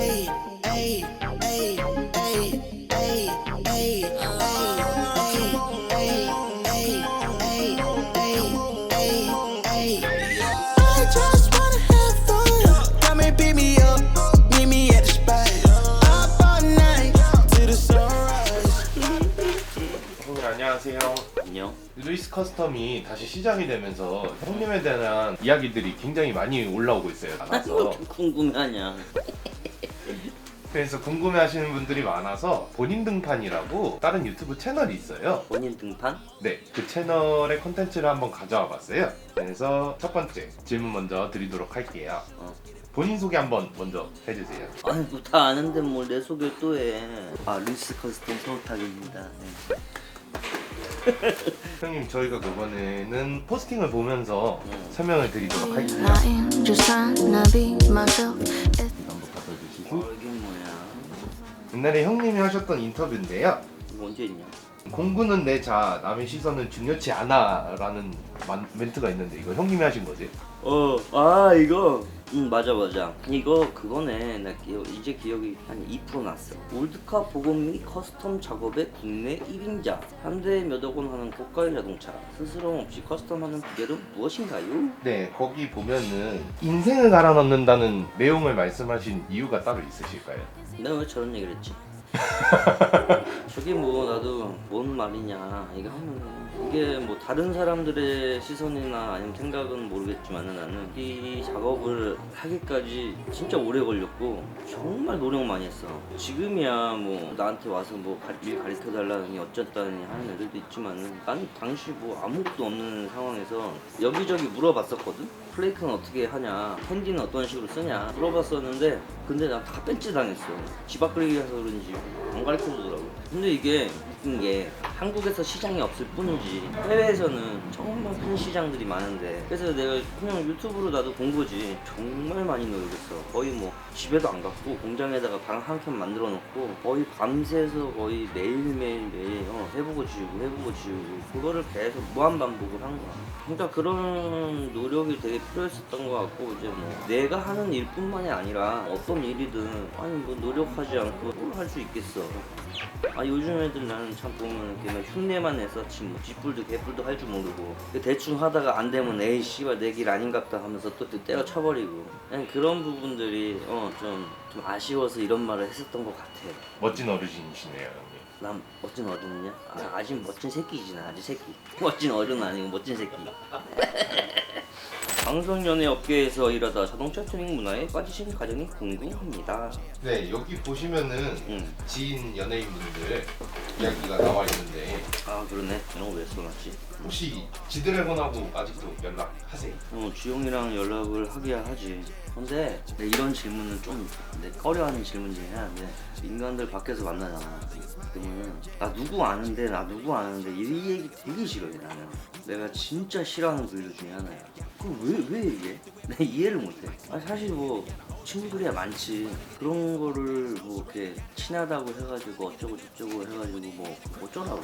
ay, ay, ay, ay, ay, ay, I just wanna have fun. Come and pick me up, meet me at the spot. Up all night to the sunrise. 형님 안녕하세요. 안녕. 루이스 커스텀이 다시 시작이 되면서 형님에 대한 이야기들이 굉장히 많이 올라오고 있어요. 많아서. 궁금해하냐? 그래서 궁금해하시는 분들이 많아서 본인 등판이라고 다른 유튜브 채널이 있어요. 본인 등판? 네, 그 채널의 콘텐츠를 한번 가져와 봤어요. 그래서 첫 번째 질문 먼저 드리도록 할게요. 본인 소개 한번 먼저 해주세요. 아니 뭐 다 아는데 뭘 내 소개 또 해. 아 루이스 커스텀 서우탁입니다. 네. 형님 저희가 그번에는 포스팅을 보면서 설명을 드리도록 할게요. lying, just trying to be myself. 한번 받아주시고 이게 뭐야? 옛날에 형님이 하셨던 인터뷰인데요. 이거 언제 있냐? 공부는 내 자, 남의 시선은 중요치 않아 라는 멘트가 있는데 이거 형님이 하신 거지? 이거 맞아. 이거 그거네. 나 이제 기억이 한 2% 났어. 월드컵 보급 및 커스텀 작업의 국내 1인자. 한 대에 몇억 원 하는 고가의 자동차. 스스럼 없이 커스텀하는 비결은 무엇인가요? 네, 거기 보면은 인생을 갈아 넣는다는 내용을 말씀하신 이유가 따로 있으실까요? 내가 왜 저런 얘기를 했지? 저게 뭐 나도 뭔 말이냐 이거 하면 이게 뭐 다른 사람들의 시선이나 아니면 생각은 모르겠지만은 나는 이 작업을 하기까지 진짜 오래 걸렸고 정말 노력 많이 했어. 지금이야 뭐 나한테 와서 뭐 일 가르쳐 달라니 어쨌다니 하는 애들도 있지만은 난 당시 뭐 아무것도 없는 상황에서 여기저기 물어봤었거든. 플레이크는 어떻게 하냐, 캔디는 어떤 식으로 쓰냐 물어봤었는데 근데 나 다 뺀지 당했어. 집 앞그리기라서 그런지 안 가르쳐주더라고. 근데 이게 웃긴 게 한국에서 시장이 없을 뿐이지 해외에서는 정말 큰 시장들이 많은데 그래서 내가 그냥 유튜브로 나도 본 거지. 정말 많이 노력했어. 거의 뭐 집에도 안 갔고 공장에다가 방 한 켠 만들어 놓고 거의 밤새서 거의 매일매일 해보고 지우고 그거를 계속 무한반복을 한 거야. 그러니까 그런 노력이 되게 필요했었던 것 같고 이제 뭐 내가 하는 일뿐만이 아니라 어떤 일이든 아니 뭐 노력하지 않고 뭘 할 수 있겠어. 아 요즘 애들 나는 참 보면 그냥 흉내만 냈었지 뭐 쥐뿔도 개뿔도 할 줄 모르고 대충 하다가 안 되면 에이 씨발 내 길 아닌갑다 하면서 또 때려쳐버리고 그냥 그런 부분들이 좀 아쉬워서 이런 말을 했었던 것 같아. 멋진 어르신이시네요, 형님. 난 멋진 어른이냐? 아직 멋진 새끼지 나 아직 새끼. 멋진 어른 아니고 멋진 새끼. 방송연예 업계에서 일하다 자동차 튜닝 문화에 빠지신 가정이 궁금합니다. 네, 여기 보시면은 지인 연예인분들 이야기가 나와 있는데 아 그러네. 이런 거 왜 써놨지? 혹시 지드래곤하고 아직도 연락하세요? 주영이랑 연락을 하기야 하지. 근데 이런 질문은 좀 꺼려하는 질문 중에 하나인데 인간들 밖에서 만나잖아. 그러면 나 누구 아는데 이 얘기 되게 싫어해 나는. 내가 진짜 싫어하는 분류 중에 하나야. 그럼 왜 얘기해? 내가 이해를 못해. 사실 뭐 친구들이야 많지. 그런 거를 뭐 이렇게 친하다고 해가지고 어쩌고 저쩌고 해가지고 뭐 어쩌라고.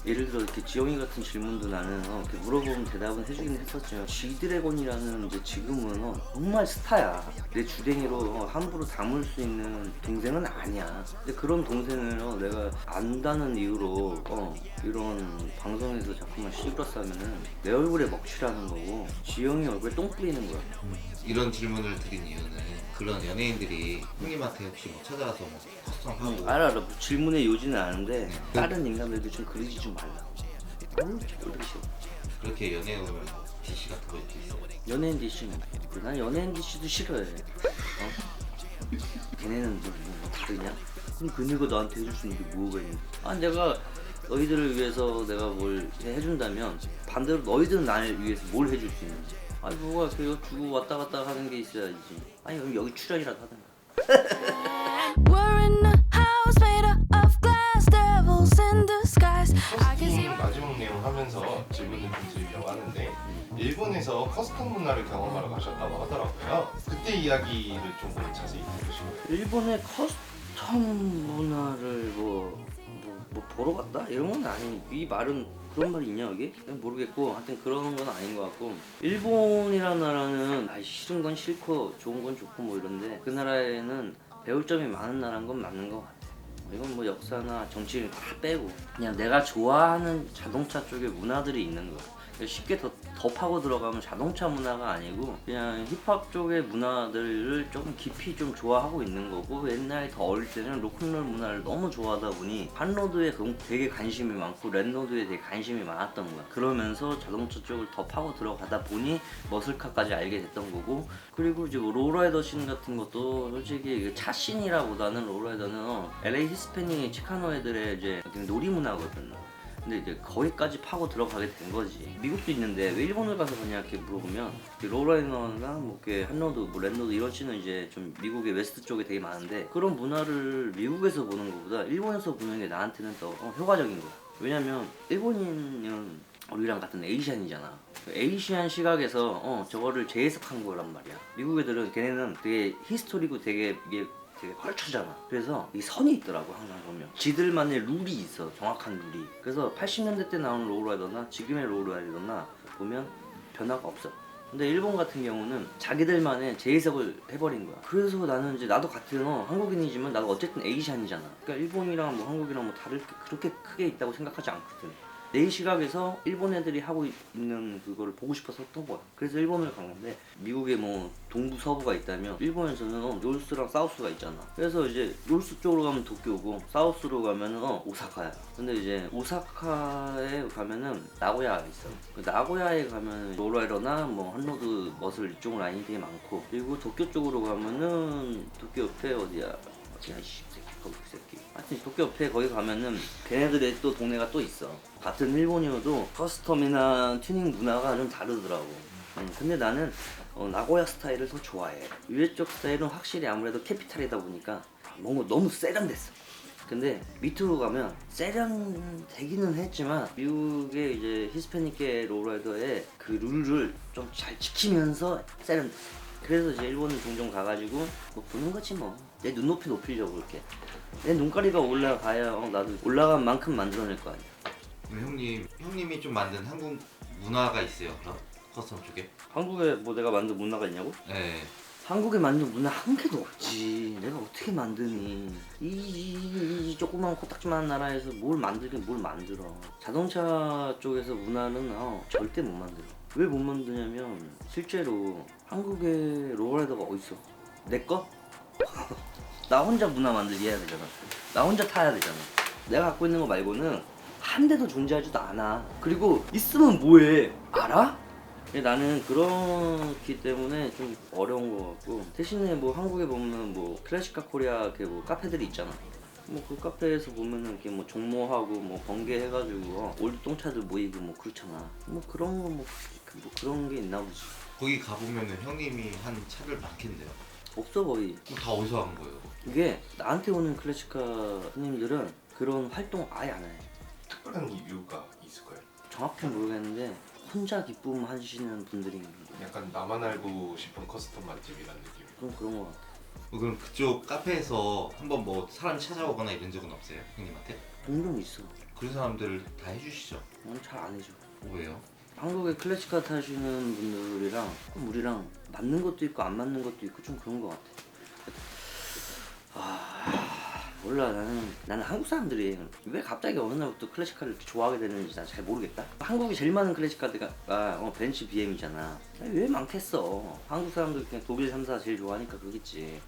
예를 들어 이렇게 지영이 같은 질문도 나는 이렇게 물어보면 대답은 해주긴 했었지만 G드래곤이라는 이제 지금은 정말 스타야. 내 주댕이로 함부로 담을 수 있는 동생은 아니야. 근데 그런 동생을 내가 안다는 이유로 이런 방송에서 자꾸만 시끄럽다면은 내 얼굴에 먹칠하는 거고 지영이 얼굴에 똥 뿌리는 거야. 이런 질문을 드린 이유는 그런 연예인들이 형님한테 혹시 뭐 찾아와서 뭐 커스텀하고 알아. 뭐 질문의 요지는 아는데 다른 인간들도 좀 그러지 좀 말라. 그러기 싫어. 그렇게 연예인을 DC 같은 거 이렇게 있어요. 연예인 DC는 난 연예인 DC도 싫어해. 걔네는 뭐 다르냐? 그럼 그네가 나한테 해줄 수 있는 게 뭐가 있냐? 내가 너희들을 위해서 내가 뭘 해준다면 반대로 너희들은 나를 위해서 뭘 해줄 수 있는지. 뭐가 그거 주고 왔다 갔다 하는 게 있어야지. 그럼 여기 출연이라도 하든가. We're in a house made up of glass, devils in disguise. I can see. 마지막 내용 하면서 질문을 좀 드리려고 하는데 일본에서 커스텀 문화를 경험하러 가셨다고 하더라고요. 그때 이야기를 좀 자세히 들으시고. 일본의 커스텀 문화를 뭐 보러 갔다? 이런 건 아니. 이 말은 그런 말이 있냐 여기? 모르겠고 하여튼 그런 건 아닌 것 같고 일본이라는 나라는 싫은 건 싫고 좋은 건 좋고 뭐 이런데 그 나라에는 배울 점이 많은 나라인 건 맞는 것 같아. 이건 뭐 역사나 정치를 다 빼고 그냥 내가 좋아하는 자동차 쪽의 문화들이 있는 거야. 쉽게 더 파고 들어가면 자동차 문화가 아니고 그냥 힙합 쪽의 문화들을 조금 깊이 좀 좋아하고 있는 거고, 옛날에 더 어릴 때는 로큰롤 문화를 너무 좋아하다 보니 핫로드에 되게 관심이 많고 랩로드에 되게 관심이 많았던 거야. 그러면서 자동차 쪽을 더 파고 들어가다 보니 머슬카까지 알게 됐던 거고, 그리고 이제 뭐 롤라이더 씬 같은 것도 솔직히 차 씬이라보다는 롤라이더는 LA 히스패닉 치카노 애들의 이제 놀이 문화거든. 근데 이제 거기까지 파고 들어가게 된 거지. 미국도 있는데 왜 일본을 가서 그냥 이렇게 물어보면 롤라이너나 뭐 이렇게 핫로드, 뭐 랩로드 이런 씬은 이제 좀 미국의 웨스트 쪽에 되게 많은데 그런 문화를 미국에서 보는 것보다 일본에서 보는 게 나한테는 더 효과적인 거야. 왜냐면 일본인은 우리랑 같은 에이시안이잖아. 에이시안 시각에서 저거를 재해석한 거란 말이야. 미국 애들은 걔네는 되게 히스토리고 되게 이게 되게 컬처잖아. 그래서 이 선이 있더라고. 항상 보면 지들만의 룰이 있어. 정확한 룰이. 그래서 80년대 때 나온 롤라이더나 지금의 롤라이더나 보면 변화가 없어. 근데 일본 같은 경우는 자기들만의 재해석을 해버린 거야. 그래서 나는 이제 나도 같은 한국인이지만 나도 어쨌든 에이시안이잖아. 그러니까 일본이랑 뭐 한국이랑 뭐 다를 게 그렇게 크게 있다고 생각하지 않거든. 내 시각에서 일본 애들이 하고 있는 그거를 보고 싶어서 했던 거야. 그래서 일본을 간 건데, 미국에 뭐 동부 서부가 있다면 일본에서는 노스랑 사우스가 있잖아. 그래서 이제 노스 쪽으로 가면 도쿄고 사우스로 가면은 오사카야. 근데 이제 오사카에 가면은 나고야가 있어. 나고야에 가면 롤라이더나 뭐 핫로드 머슬 이쪽 라인이 되게 많고, 그리고 도쿄 쪽으로 가면은 도쿄 옆에 어디야 이씨 거기 새끼. 하여튼 도쿄 옆에 거기 가면은 걔네들의 또 동네가 또 있어. 같은 일본이어도 커스텀이나 튜닝 문화가 좀 다르더라고. 근데 나는 나고야 스타일을 더 좋아해. 유해 쪽 스타일은 확실히 아무래도 캐피탈이다 보니까 뭔가 너무 세련됐어. 근데 밑으로 가면 세련되기는 했지만 미국의 이제 히스패닉계 롤라이더의 그 룰을 좀 잘 지키면서 세련됐어. 그래서 이제 일본을 종종 가가지고 뭐 보는 거지 뭐. 내 눈높이 높이려고 그렇게. 내 눈가리가 올라가야 나도 올라간 만큼 만들어낼 거 아니야. 형님이 좀 만든 한국 문화가 있어요, 그럼? 커스텀 쪽에? 한국에 뭐 내가 만든 문화가 있냐고? 네. 한국에 만든 문화 한 개도 없지. 내가 어떻게 만드니? 이 조그만 코딱지만한 나라에서 뭘 만들긴 뭘 만들어. 자동차 쪽에서 문화는 절대 못 만들어. 왜 못 만드냐면 실제로 한국에 롤라이더가 어딨어? 내 거? 나 혼자 문화 만들기 해야 되잖아. 나 혼자 타야 되잖아. 내가 갖고 있는 거 말고는 한 대도 존재하지도 않아. 그리고 있으면 뭐해? 알아? 나는 그렇기 때문에 좀 어려운 것 같고, 대신에 뭐 한국에 보면 뭐 클래식카 코리아 뭐 카페들이 있잖아. 뭐 그 카페에서 보면은 이렇게 뭐 종모하고 뭐 번개 해가지고 올드 똥차들 모이고 뭐 그렇잖아. 뭐 그런 거 뭐 그런 게 있나 보지. 거기 가보면은 형님이 한 차를 많겠네요. 없어 거의. 그럼 다 어디서 한 거예요? 이게 나한테 오는 클래식카 손님들은 그런 활동 아예 안 해. 특별한 이유가 있을까요? 정확히 모르겠는데 혼자 기쁨하시는 분들이 약간 나만 알고 싶은 커스텀 맛집이라는 느낌. 좀 그런 것 같아. 그럼 그쪽 카페에서 한번 뭐 사람 찾아오거나 이런 적은 없어요? 형님한테? 종종 있어. 그런 사람들 다 해주시죠? 난 잘 안 해줘. 왜요? 한국에 클래식카 타시는 분들이랑 우리랑 맞는 것도 있고 안 맞는 것도 있고 좀 그런 것 같아. 몰라. 나는 한국 사람들이 왜 갑자기 어느 날부터 클래식카를 좋아하게 됐는지 난 잘 모르겠다. 한국이 제일 많은 클래식카가 벤츠 BM이잖아. 왜 많겠어. 한국 사람들 그냥 독일 3사 제일 좋아하니까 그러겠지.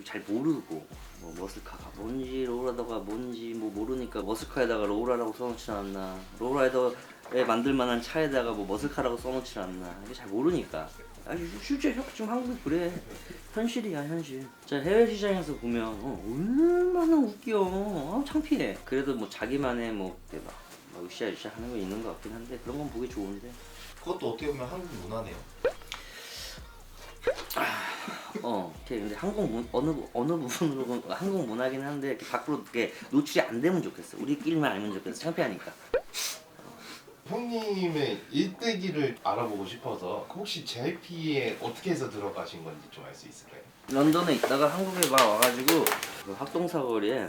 잘 모르고 뭐 머슬카가 뭔지 롤라이더가 뭔지 뭐 모르니까 머슬카에다가 롤라라고 써놓지 않았나, 롤라이더에 만들만한 차에다가 뭐 머슬카라고 써놓지 않나, 이게 잘 모르니까. 실제 지금 한국이 그래. 현실이야 현실. 자, 해외 시장에서 보면 얼마나 웃겨. 창피해. 그래도 뭐 자기만의 뭐 이렇게 막 으쌰으쌰 하는 거 있는 것 같긴 한데 그런 건 보기 좋은데. 그것도 어떻게 보면 한국 문화네요. 근데 어느 부분으로 한국 문화긴 한데 이렇게 밖으로 이렇게 노출이 안 되면 좋겠어. 우리끼리만 알면 좋겠어. 창피하니까. 형님의 일대기를 알아보고 싶어서 혹시 JYP에 어떻게 해서 들어가신 건지 좀 알 수 있을까요? 런던에 있다가 한국에 막 와가지고 그 학동사거리에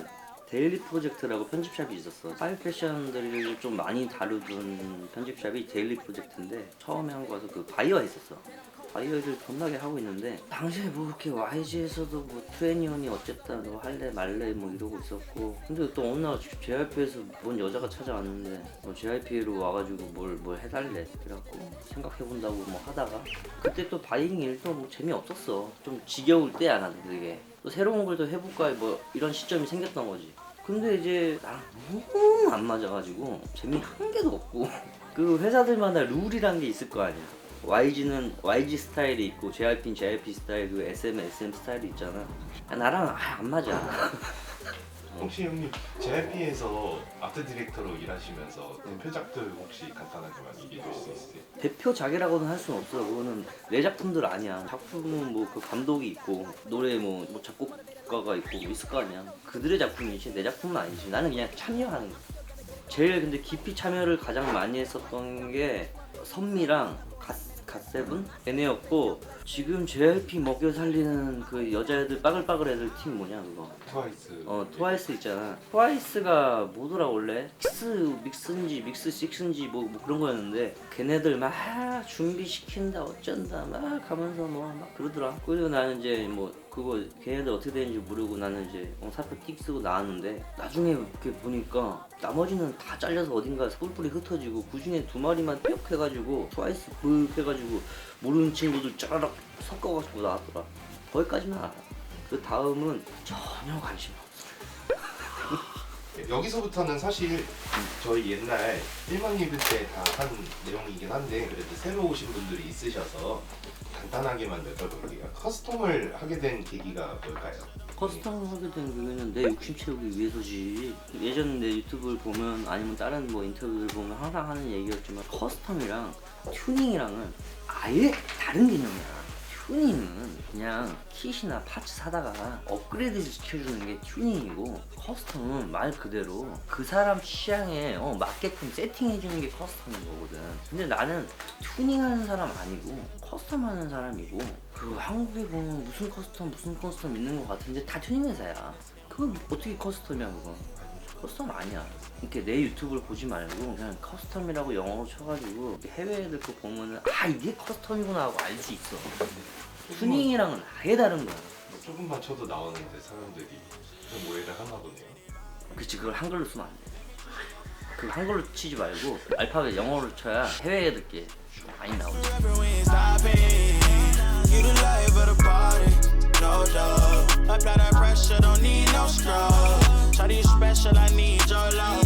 데일리 프로젝트라고 편집샵이 있었어. 파일 패션들을 좀 많이 다루던 편집샵이 데일리 프로젝트인데 처음에 한국 와서 그 바이어에 있었어. 바이어를 겁나게 하고 있는데 당시에 뭐 이렇게 YG에서도 뭐 21이 어쨌다 너 할래 말래 뭐 이러고 있었고 근데 또 어느 날 JYP에서 뭔 여자가 찾아왔는데 뭐 JYP로 와가지고 뭘 해달래 그래갖고 생각해본다고 뭐 하다가 그때 또 바이잉 일도 뭐 재미없었어. 좀 지겨울 때야 나도 되게 또 새로운 걸 또 해볼까 뭐 이런 시점이 생겼던 거지. 근데 이제 나랑 너무 안 맞아가지고 재미 한 개도 없고 그 회사들마다 룰이란 게 있을 거 아니야. YG는 YG 스타일이 있고 JYP는 JYP 스타일 그리고 SM은 SM 스타일이 있잖아. 야, 나랑 안 맞아. 혹시 형님 JYP에서 아트 디렉터로 일하시면서 대표작들 혹시 간단하게만 얘기해 줄 수 있으세요? 대표작이라고는 할 수는 없어. 그거는 내 작품들 아니야. 작품은 뭐 그 감독이 있고 노래 뭐 작곡가가 있고 있을 거 아니야. 그들의 작품이지 내 작품은 아니지. 나는 그냥 참여하는 거야. 제일 근데 깊이 참여를 가장 많이 했었던 게 선미랑 갓세븐 얘네였고 지금 JYP 먹여 살리는 그 여자애들 빠글빠글 애들 팀 뭐냐 그거 트와이스. 트와이스 있잖아. 트와이스가 뭐더라 원래 믹스인지 믹스 식스인지 뭐 그런 거였는데 걔네들 막 준비시킨다 어쩐다 막 하면서 뭐 막 그러더라. 그리고 나는 이제 뭐 그거 걔네들 어떻게 되는지 모르고 나는 이제 사표 띡 쓰고 나왔는데 나중에 이렇게 보니까 나머지는 다 잘려서 어딘가에서 뿔뿔이 흩어지고 그 중에 2마리만 뿅 해가지고 트와이스 뿔 해가지고 모르는 친구들 짜라락 섞어가지고 나왔더라. 거기까지만 알아. 그 다음은 전혀 관심 없어. 여기서부터는 사실 저희 옛날 1만 리뷰 때 다 한 내용이긴 한데 그래도 새로 오신 분들이 있으셔서 간단하게만 여쭤볼게요. 커스텀을 하게 된 계기가 뭘까요? 커스텀 하게 된 계기는 내 욕심 채우기 위해서지. 예전 내 유튜브를 보면 아니면 다른 뭐 인터뷰를 보면 항상 하는 얘기였지만 커스텀이랑 튜닝이랑은 아예 다른 개념이야. 튜닝은 그냥 킷이나 파츠 사다가 업그레이드 시켜주는 게 튜닝이고 커스텀은 말 그대로 그 사람 취향에 맞게끔 세팅해주는 게 커스텀인 거거든. 근데 나는 튜닝하는 사람 아니고 커스텀하는 사람이고 그 한국에 보면 무슨 커스텀 있는 것 같은데 다 튜닝 회사야. 그건 어떻게 커스텀이야 그거. 커스텀 아니야. 이렇게 내 유튜브를 보지 말고 그냥 커스텀이라고 영어로 쳐가지고 해외 애들 거 보면은 아 이게 커스텀이구나 하고 알 수 있어. 튜닝이랑은 아예 다른 거야. 조금만 쳐도 나오는데 사람들이 좀 오해를 하나 보네요. 그치 그걸 한글로 쓰면 안 돼. 그거 한글로 치지 말고 알파벳 영어로 쳐야 해외 애들께 많이 나오지. We ain't stopping. You the life of the party, no joke. Apply that pressure, don't need no stroke. Shawty special, I need your love.